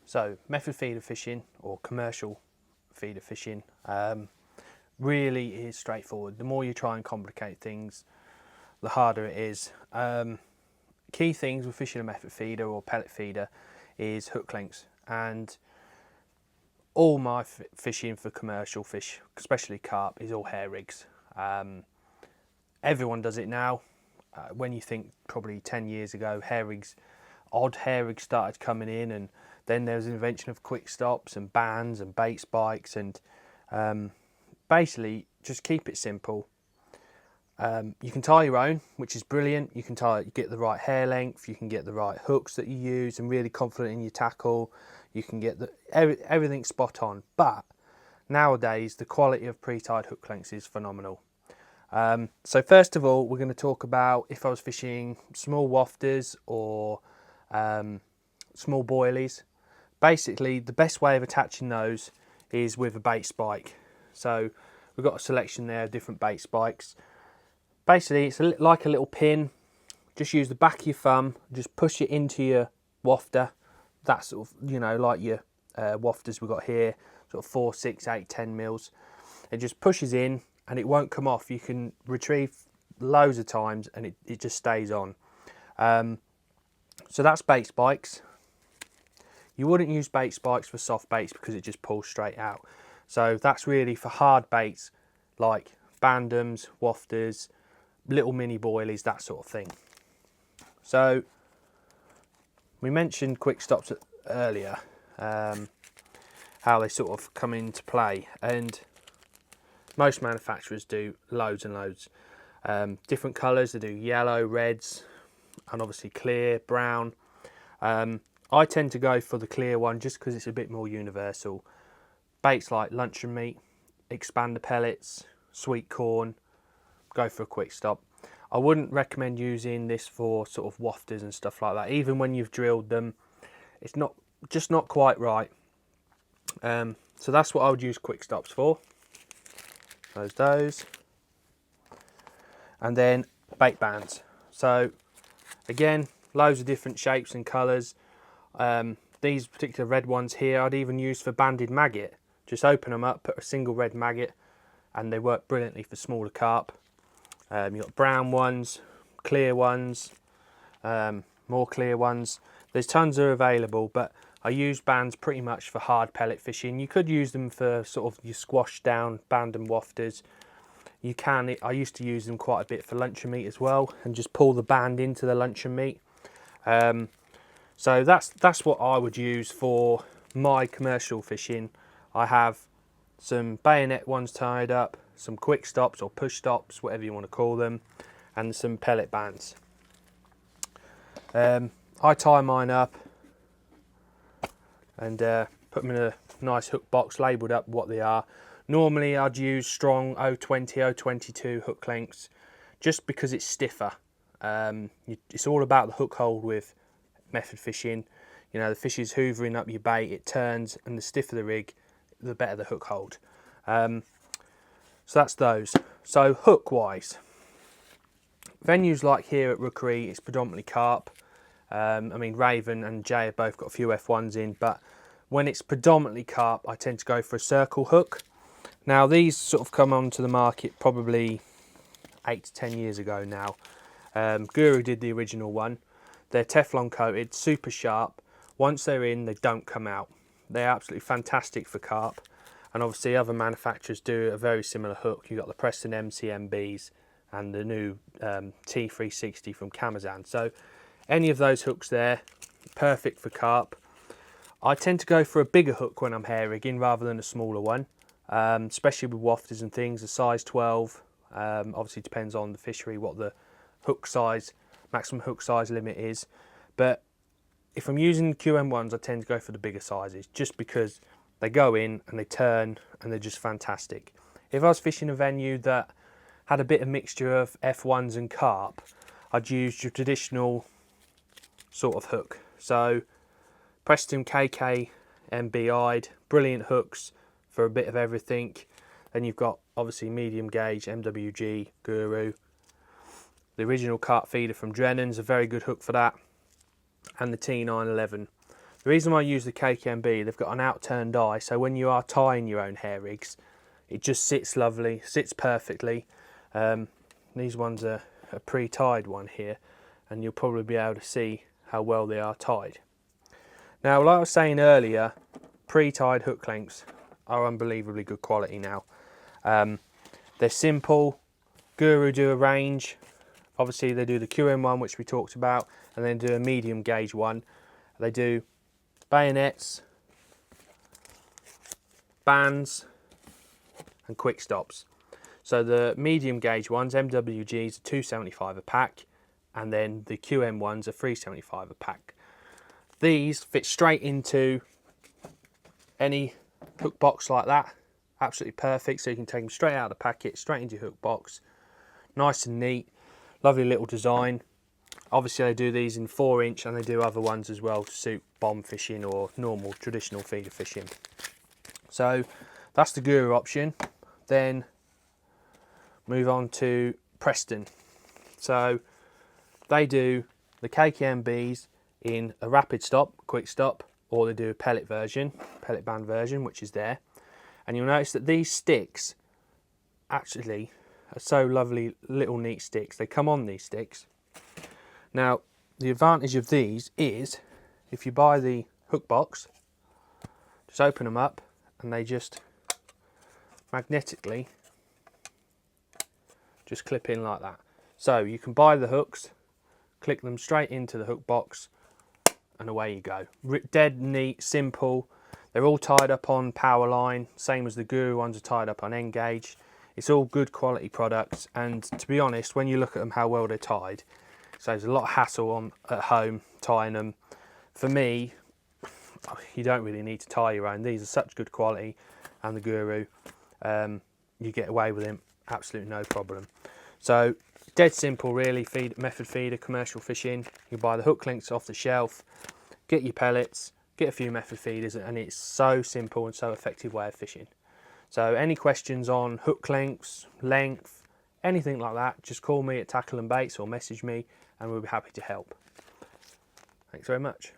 So method feeder fishing or commercial feeder fishing really is straightforward. The more you try and complicate things, the harder it is. Key things with fishing a method feeder or pellet feeder is hook lengths, and all my fishing for commercial fish, especially carp, is all hair rigs. Everyone does it now. When you think probably 10 years ago, odd hair rigs started coming in, and then there was an invention of quick stops and bands and bait spikes, and basically just keep it simple. You can tie your own, which is brilliant. You can get the right hair length, you can get the right hooks that you use, and really confident in your tackle. You can get everything spot on. But nowadays, the quality of pre-tied hook lengths is phenomenal. So first of all, we're going to talk about if I was fishing small wafters or small boilies. Basically, the best way of attaching those is with a bait spike. So we've got a selection there of different bait spikes. Basically, it's like a little pin. Just use the back of your thumb, just push it into your wafter. That's sort of, like your wafters we've got here, sort of 4, 6, 8, 10 mils. It just pushes in and it won't come off. You can retrieve loads of times and it just stays on. So that's bait spikes. You wouldn't use bait spikes for soft baits because it just pulls straight out. So that's really for hard baits like bandams, wafters, little mini boilies, that sort of thing. So we mentioned quick stops earlier, how they sort of come into play, and most manufacturers do loads and loads. Different colours, they do yellow, reds, and obviously clear, brown. I tend to go for the clear one just because it's a bit more universal. Baits like luncheon meat, expander pellets, sweet corn, go for a quick stop. I wouldn't recommend using this for sort of wafters and stuff like that. Even when you've drilled them, it's just not quite right. So that's what I would use quick stops for. Those. And then bait bands. So again, loads of different shapes and colours. These particular red ones here I'd even use for banded maggot. Just open them up, put a single red maggot, and they work brilliantly for smaller carp. You've got brown ones, clear ones, more clear ones. There's tons are available, but I use bands pretty much for hard pellet fishing. You could use them for sort of your squash down band and wafters. You can. I used to use them quite a bit for luncheon meat as well, and just pull the band into the luncheon meat. So that's what I would use for my commercial fishing. I have some bayonet ones tied up, some quick stops or push stops, whatever you want to call them, and some pellet bands. I tie mine up and put them in a nice hook box, labelled up what they are. Normally I'd use strong 020, 022 hook lengths just because it's stiffer. It's all about the hook hold with method fishing. The fish is hoovering up your bait, it turns, and the stiffer the rig, the better the hook hold. So that's those. So hook wise, venues like here at Rookery, it's predominantly carp. Raven and Jay have both got a few F1s in, but when it's predominantly carp, I tend to go for a circle hook. Now these sort of come onto the market probably 8 to 10 years ago now. Guru did the original one. They're Teflon coated, super sharp. Once they're in, they don't come out. They're absolutely fantastic for carp. And obviously other manufacturers do a very similar hook. You've got the Preston MCMBs and the new T360 from Camazan. So any of those hooks there, perfect for carp. I tend to go for a bigger hook when I'm hair rigging rather than a smaller one, especially with wafters and things. A size 12, obviously depends on the fishery what the hook size, maximum hook size limit is. But if I'm using QM1s, I tend to go for the bigger sizes just because they go in and they turn and they're just fantastic. If I was fishing a venue that had a bit of mixture of F1s and carp, I'd use your traditional sort of hook. So Preston KK MBI'd, brilliant hooks for a bit of everything. Then you've got obviously medium gauge MWG Guru. The original carp feeder from Drennan's a very good hook for that, and the T911. The reason why I use the KKMB, they've got an outturned eye, so when you are tying your own hair rigs, it just sits lovely, sits perfectly. These ones are a pre-tied one here, and you'll probably be able to see how well they are tied. Now, like I was saying earlier, pre-tied hook lengths are unbelievably good quality now. They're simple. Guru do a range. Obviously, they do the QM one, which we talked about, and then do a medium gauge one. They do bayonets, bands, and quick stops. So the medium gauge ones, MWGs, are $2.75 a pack, and then the QM ones are $3.75 a pack. These fit straight into any hook box like that. Absolutely perfect, so you can take them straight out of the packet, straight into your hook box. Nice and neat, lovely little design. Obviously they do these in 4-inch, and they do other ones as well to suit bomb fishing or normal traditional feeder fishing. So that's the Guru option. Then move on to Preston. So they do the KKMBs in a rapid stop, quick stop, or they do a pellet version, pellet band version, which is there. And you'll notice that these sticks actually are so lovely, little neat sticks. They come on these sticks. Now, the advantage of these is, if you buy the hook box, just open them up and they just magnetically just clip in like that. So you can buy the hooks, click them straight into the hook box, and away you go. Dead neat, simple. They're all tied up on power line, same as the Guru ones are tied up on end gauge. It's all good quality products, and to be honest, when you look at them how well they're tied, it saves a lot of hassle at home tying them. For me, you don't really need to tie your own. These are such good quality, and the Guru, you get away with them absolutely no problem. So dead simple really, method feeder, commercial fishing. You buy the hook links off the shelf, get your pellets, get a few method feeders, and it's so simple and so effective way of fishing. So any questions on hook lengths, length, anything like that, just call me at Tackle and Baits or message me and we'll be happy to help. Thanks very much.